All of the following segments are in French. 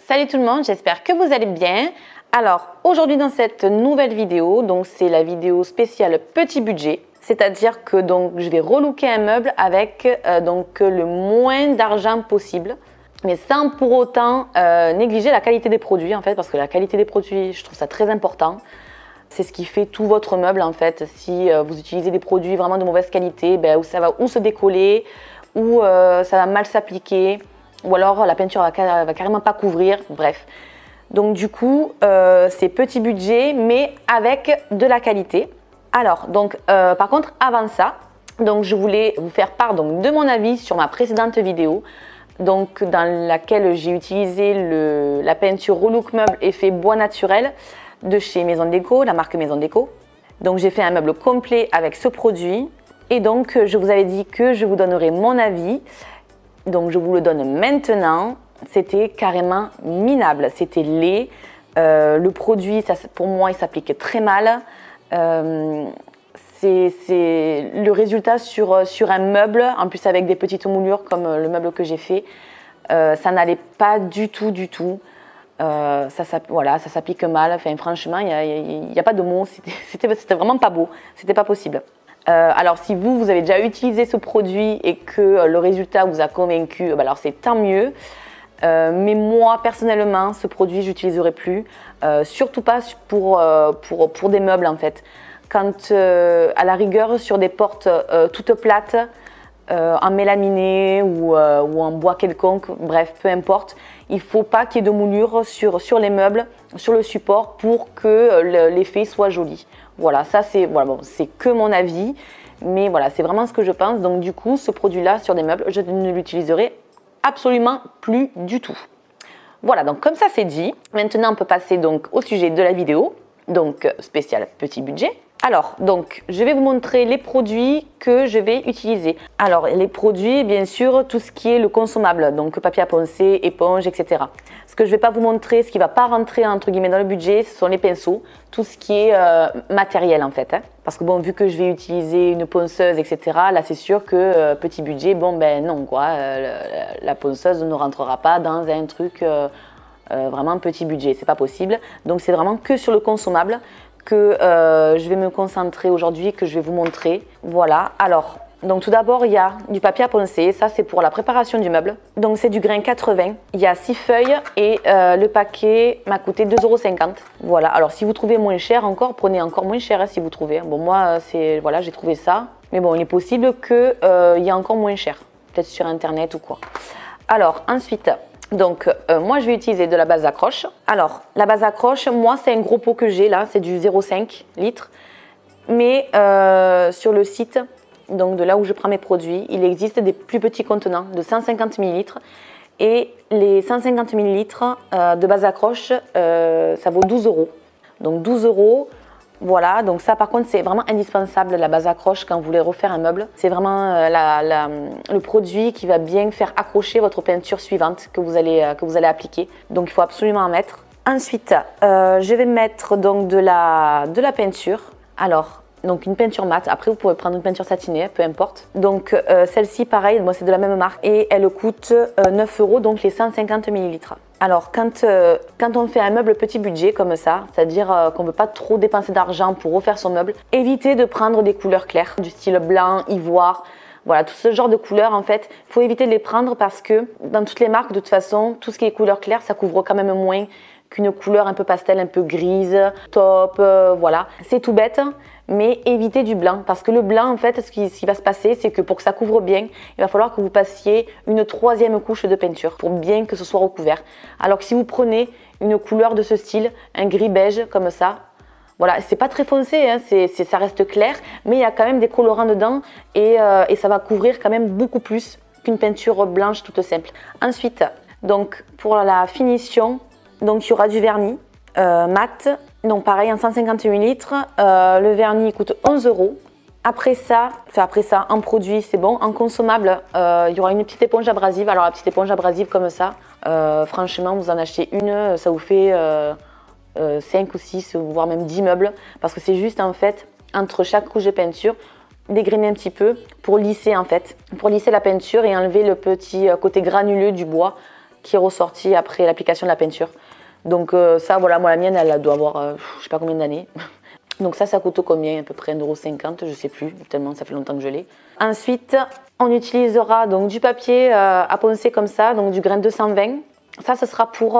Salut tout le monde, j'espère que vous allez bien. Alors aujourd'hui dans cette nouvelle vidéo, donc c'est la vidéo spéciale petit budget, c'est-à-dire que donc je vais relooker un meuble avec donc le moins d'argent possible, mais sans pour autant négliger la qualité des produits en fait, parce que la qualité des produits, je trouve ça très important. C'est ce qui fait tout votre meuble en fait. Si vous utilisez des produits vraiment de mauvaise qualité, ça va ou se décoller, ou ça va mal s'appliquer, ou alors la peinture va carrément pas couvrir, bref. Donc du coup, c'est petit budget, mais avec de la qualité. Alors, donc, par contre, avant ça, donc, je voulais vous faire part donc, de mon avis sur ma précédente vidéo, donc, dans laquelle j'ai utilisé la peinture Relook Meuble effet bois naturel de chez Maison Déco, la marque Maison Déco. Donc j'ai fait un meuble complet avec ce produit et donc je vous avais dit que je vous donnerai mon avis. Donc je vous le donne maintenant. C'était carrément minable, c'était laid. Le produit, ça, pour moi, il s'applique très mal. C'est le résultat sur un meuble, en plus avec des petites moulures comme le meuble que j'ai fait. Ça n'allait pas du tout. Ça s'applique mal. Enfin, franchement, il n'y a pas de mots. C'était vraiment pas beau. C'était pas possible. Alors, si vous avez déjà utilisé ce produit et que le résultat vous a convaincu, alors c'est tant mieux. Mais moi, personnellement, ce produit, je n'utiliserai plus. Surtout pas pour des meubles, en fait. Quand, à la rigueur, sur des portes toutes plates, en mélaminé ou en bois quelconque, bref, peu importe. Il ne faut pas qu'il y ait de moulure sur les meubles, sur le support pour que l'effet soit joli. Voilà, ça c'est que mon avis, mais voilà, c'est vraiment ce que je pense. Donc du coup, ce produit-là sur des meubles, je ne l'utiliserai absolument plus du tout. Voilà, donc comme ça c'est dit. Maintenant, on peut passer donc au sujet de la vidéo, donc spécial petit budget. Alors, donc, je vais vous montrer les produits que je vais utiliser. Alors, les produits, bien sûr, tout ce qui est le consommable, donc papier à poncer, éponge, etc. Ce que je ne vais pas vous montrer, ce qui ne va pas rentrer, entre guillemets, dans le budget, ce sont les pinceaux, tout ce qui est matériel, en fait. Parce que, bon, vu que je vais utiliser une ponceuse, etc., là, c'est sûr que petit budget, non, quoi. La ponceuse ne rentrera pas dans un truc vraiment petit budget, c'est pas possible. Donc, c'est vraiment que sur le consommable que je vais me concentrer aujourd'hui, que je vais vous montrer. Voilà, alors, donc tout d'abord, il y a du papier à poncer, ça c'est pour la préparation du meuble. Donc c'est du grain 80, il y a 6 feuilles et le paquet m'a coûté 2,50 €. Voilà, alors si vous trouvez moins cher encore, prenez encore moins cher si vous trouvez. Bon, moi, voilà, j'ai trouvé ça. Mais bon, il est possible qu'il y ait encore moins cher, peut-être sur internet ou quoi. Alors, ensuite, donc, moi, je vais utiliser de la base d'accroche. Alors, la base d'accroche, moi, c'est un gros pot que j'ai là, c'est du 0,5 litres. Mais sur le site, donc de là où je prends mes produits, il existe des plus petits contenants de 150 ml. Et les 150 ml de base d'accroche, ça vaut 12 €. Donc, 12 €. Voilà, donc ça par contre c'est vraiment indispensable la base accroche quand vous voulez refaire un meuble. C'est vraiment le produit qui va bien faire accrocher votre peinture suivante que vous allez appliquer. Donc il faut absolument en mettre. Ensuite, je vais mettre donc de la peinture. Alors, donc une peinture mate. Après vous pouvez prendre une peinture satinée, peu importe. Donc celle-ci pareil, moi c'est de la même marque et elle coûte 9 €, donc les 150 ml. Alors, quand on fait un meuble petit budget comme ça, c'est-à-dire qu'on ne veut pas trop dépenser d'argent pour refaire son meuble, évitez de prendre des couleurs claires, du style blanc, ivoire, voilà, tout ce genre de couleurs en fait. Il faut éviter de les prendre parce que dans toutes les marques, de toute façon, tout ce qui est couleur claire, ça couvre quand même moins qu'une couleur un peu pastel, un peu grise, taupe, voilà. C'est tout bête, mais évitez du blanc parce que le blanc, en fait, ce qui va se passer, c'est que pour que ça couvre bien, il va falloir que vous passiez une 3e couche de peinture pour bien que ce soit recouvert. Alors que si vous prenez une couleur de ce style, un gris beige comme ça, voilà, c'est pas très foncé, hein, ça reste clair, mais il y a quand même des colorants dedans et ça va couvrir quand même beaucoup plus qu'une peinture blanche toute simple. Ensuite, donc pour la finition, donc il y aura du vernis mat, donc pareil en 150 ml, le vernis coûte 11 €. Après ça, en produit c'est bon, en consommable, il y aura une petite éponge abrasive. Alors la petite éponge abrasive comme ça, franchement vous en achetez une, ça vous fait 5 ou 6 voire même 10 meubles parce que c'est juste en fait entre chaque couche de peinture dégrainer un petit peu pour lisser en fait, pour lisser la peinture et enlever le petit côté granuleux du bois qui est ressorti après l'application de la peinture. Donc ça, voilà, moi la mienne, elle doit avoir, je sais pas combien d'années. Donc ça coûte combien? À peu près 1,50 €, je sais plus, tellement ça fait longtemps que je l'ai. Ensuite, on utilisera donc du papier à poncer comme ça, donc du grain 220. Ça, ce sera pour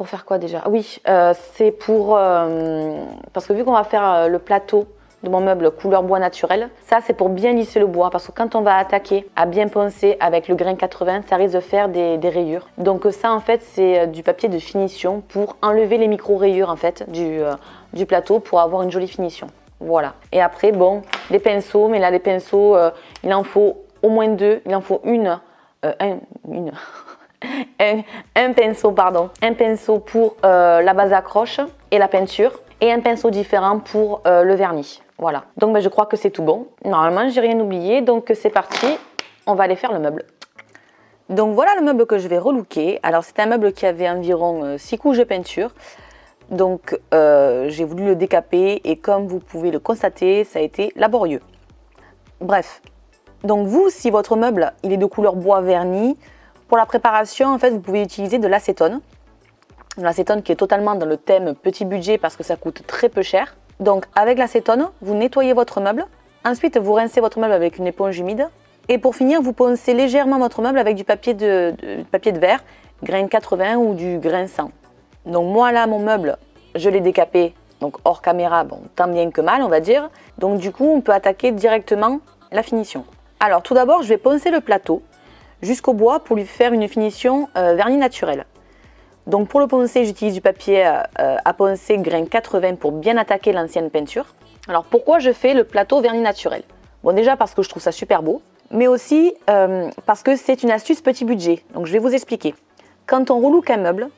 faire quoi déjà? Oui, c'est pour... parce que vu qu'on va faire le plateau de mon meuble couleur bois naturel, ça c'est pour bien lisser le bois, parce que quand on va attaquer à bien poncer avec le grain 80, ça risque de faire des rayures. Donc ça en fait c'est du papier de finition pour enlever les micro-rayures en fait du plateau pour avoir une jolie finition. Voilà. Et après bon, les pinceaux, mais là les pinceaux, il en faut au moins deux, il en faut un pinceau pour la base accroche et la peinture, et un pinceau différent pour le vernis. Voilà, donc je crois que c'est tout bon. Normalement, j'ai rien oublié, donc c'est parti, on va aller faire le meuble. Donc voilà le meuble que je vais relooker. Alors c'est un meuble qui avait environ 6 couches de peinture. Donc j'ai voulu le décaper et comme vous pouvez le constater, ça a été laborieux. Bref, donc vous, si votre meuble il est de couleur bois verni, pour la préparation, en fait, vous pouvez utiliser de l'acétone. L'acétone qui est totalement dans le thème petit budget parce que ça coûte très peu cher. Donc avec l'acétone, vous nettoyez votre meuble. Ensuite, vous rincez votre meuble avec une éponge humide. Et pour finir, vous poncez légèrement votre meuble avec du papier de verre, grain 80 ou du grain 100. Donc moi là, mon meuble, je l'ai décapé, donc hors caméra, bon, tant bien que mal on va dire. Donc du coup, on peut attaquer directement la finition. Alors tout d'abord, je vais poncer le plateau jusqu'au bois pour lui faire une finition vernis naturel. Donc pour le poncer, j'utilise du papier à poncer grain 80 pour bien attaquer l'ancienne peinture. Alors pourquoi je fais le plateau vernis naturel? Bon déjà parce que je trouve ça super beau, mais aussi parce que c'est une astuce petit budget. Donc je vais vous expliquer. Quand on relook un meuble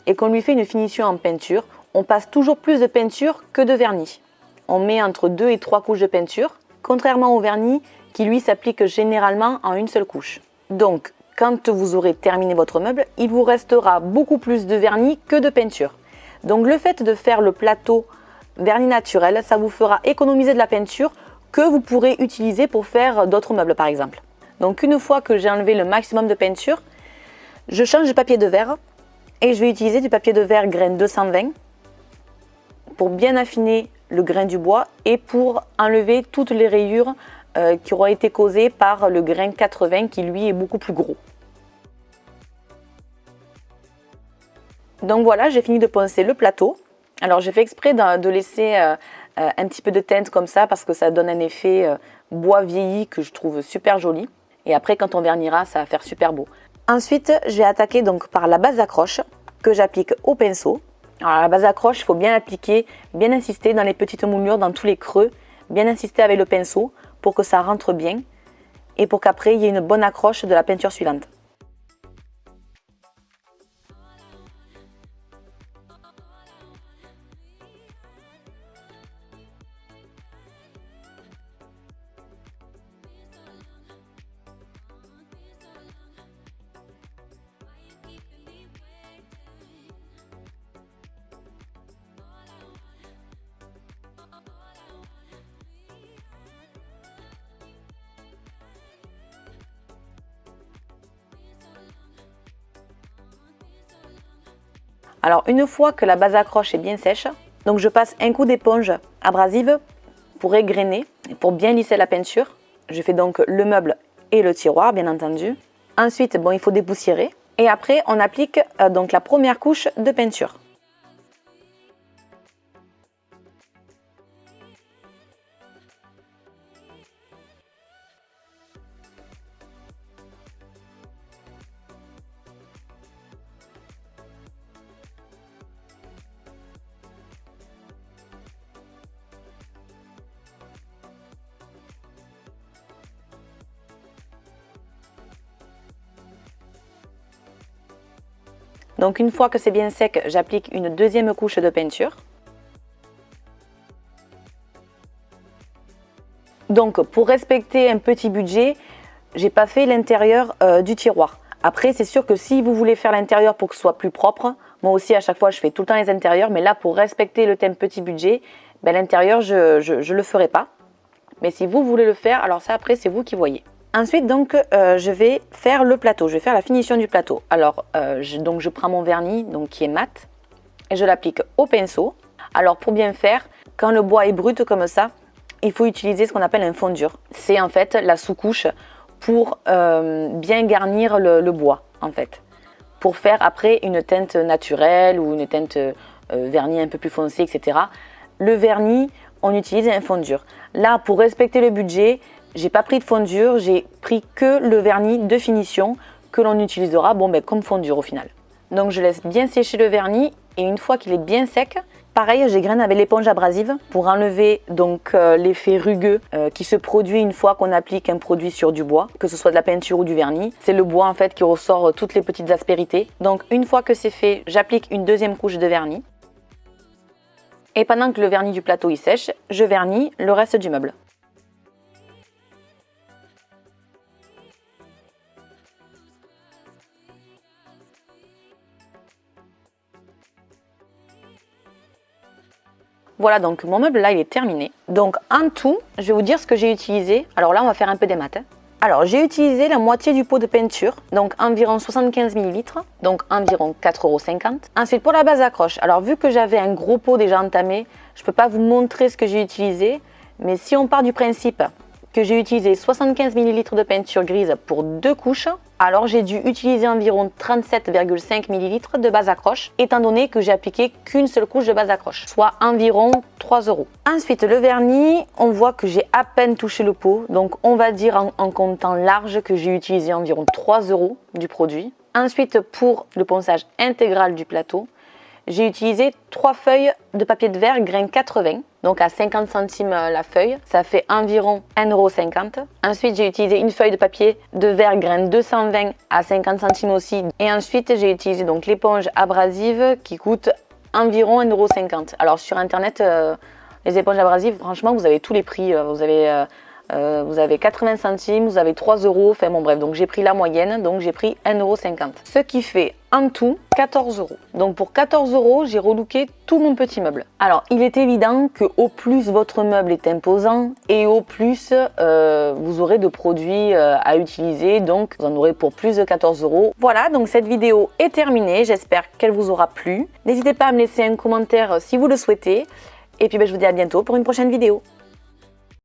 et qu'on lui fait une finition en peinture, on passe toujours plus de peinture que de vernis. On met entre 2 et 3 couches de peinture, contrairement au vernis qui lui s'applique généralement en une seule couche. Donc quand vous aurez terminé votre meuble, il vous restera beaucoup plus de vernis que de peinture. Donc le fait de faire le plateau vernis naturel, ça vous fera économiser de la peinture que vous pourrez utiliser pour faire d'autres meubles par exemple. Donc une fois que j'ai enlevé le maximum de peinture, je change de papier de verre et je vais utiliser du papier de verre grain 220 pour bien affiner le grain du bois et pour enlever toutes les rayures qui auront été causées par le grain 80 qui lui est beaucoup plus gros. Donc voilà, j'ai fini de poncer le plateau. Alors j'ai fait exprès de laisser un petit peu de teinte comme ça parce que ça donne un effet bois vieilli que je trouve super joli. Et après quand on vernira, ça va faire super beau. Ensuite, je vais attaquer donc par la base accroche que j'applique au pinceau. Alors la base accroche, il faut bien appliquer, bien insister dans les petites moulures, dans tous les creux, bien insister avec le pinceau pour que ça rentre bien et pour qu'après il y ait une bonne accroche de la peinture suivante. Alors une fois que la base accroche est bien sèche, donc je passe un coup d'éponge abrasive pour égrainer et pour bien lisser la peinture. Je fais donc le meuble et le tiroir bien entendu. Ensuite, il faut dépoussiérer et après on applique donc la première couche de peinture. Donc une fois que c'est bien sec, j'applique une deuxième couche de peinture. Donc pour respecter un petit budget, j'ai pas fait l'intérieur du tiroir. Après c'est sûr que si vous voulez faire l'intérieur pour que ce soit plus propre, moi aussi à chaque fois je fais tout le temps les intérieurs, mais là pour respecter le thème petit budget, l'intérieur je le ferai pas. Mais si vous voulez le faire, alors ça après c'est vous qui voyez. Ensuite, donc, je vais faire le plateau, je vais faire la finition du plateau. Alors, je prends mon vernis donc, qui est mat et je l'applique au pinceau. Alors, pour bien faire, quand le bois est brut comme ça, il faut utiliser ce qu'on appelle un fondure. C'est en fait la sous-couche pour bien garnir le bois, en fait. Pour faire après une teinte naturelle ou une teinte vernis un peu plus foncé, etc. Le vernis, on utilise un fondure. Là, pour respecter le budget, j'ai pas pris de fondure, j'ai pris que le vernis de finition que l'on utilisera comme fondure au final. Donc je laisse bien sécher le vernis et une fois qu'il est bien sec, pareil, j'égrène avec l'éponge abrasive pour enlever donc l'effet rugueux qui se produit une fois qu'on applique un produit sur du bois, que ce soit de la peinture ou du vernis. C'est le bois en fait qui ressort toutes les petites aspérités. Donc une fois que c'est fait, j'applique une deuxième couche de vernis. Et pendant que le vernis du plateau il sèche, je vernis le reste du meuble. Voilà, donc mon meuble là il est terminé. Donc en tout, je vais vous dire ce que j'ai utilisé. Alors là on va faire un peu des maths. Alors j'ai utilisé la moitié du pot de peinture, donc environ 75 ml, donc environ 4,50 €. Ensuite pour la base accroche, alors vu que j'avais un gros pot déjà entamé, je ne peux pas vous montrer ce que j'ai utilisé, mais si on part du principe que j'ai utilisé 75 ml de peinture grise pour 2 couches, alors j'ai dû utiliser environ 37,5 ml de base accroche, étant donné que j'ai appliqué qu'une seule couche de base accroche, soit environ 3 €. Ensuite le vernis, on voit que j'ai à peine touché le pot, donc on va dire en comptant large que j'ai utilisé environ 3 € du produit. Ensuite pour le ponçage intégral du plateau, j'ai utilisé 3 feuilles de papier de verre grain 80, donc à 50 centimes la feuille, ça fait environ 1,50 €. Ensuite, j'ai utilisé une feuille de papier de verre grain 220 à 50 centimes aussi. Et ensuite, j'ai utilisé donc l'éponge abrasive qui coûte environ 1,50 €. Alors sur internet, les éponges abrasives, franchement, vous avez tous les prix. Vous avez 80 centimes, vous avez 3 €, enfin bon bref, donc j'ai pris la moyenne, donc j'ai pris 1,50 €. Ce qui fait en tout 14 €. Donc pour 14 €, j'ai relooké tout mon petit meuble. Alors il est évident que au plus votre meuble est imposant et au plus vous aurez de produits à utiliser, donc vous en aurez pour plus de 14 €. Voilà, donc cette vidéo est terminée, j'espère qu'elle vous aura plu. N'hésitez pas à me laisser un commentaire si vous le souhaitez. Et puis je vous dis à bientôt pour une prochaine vidéo.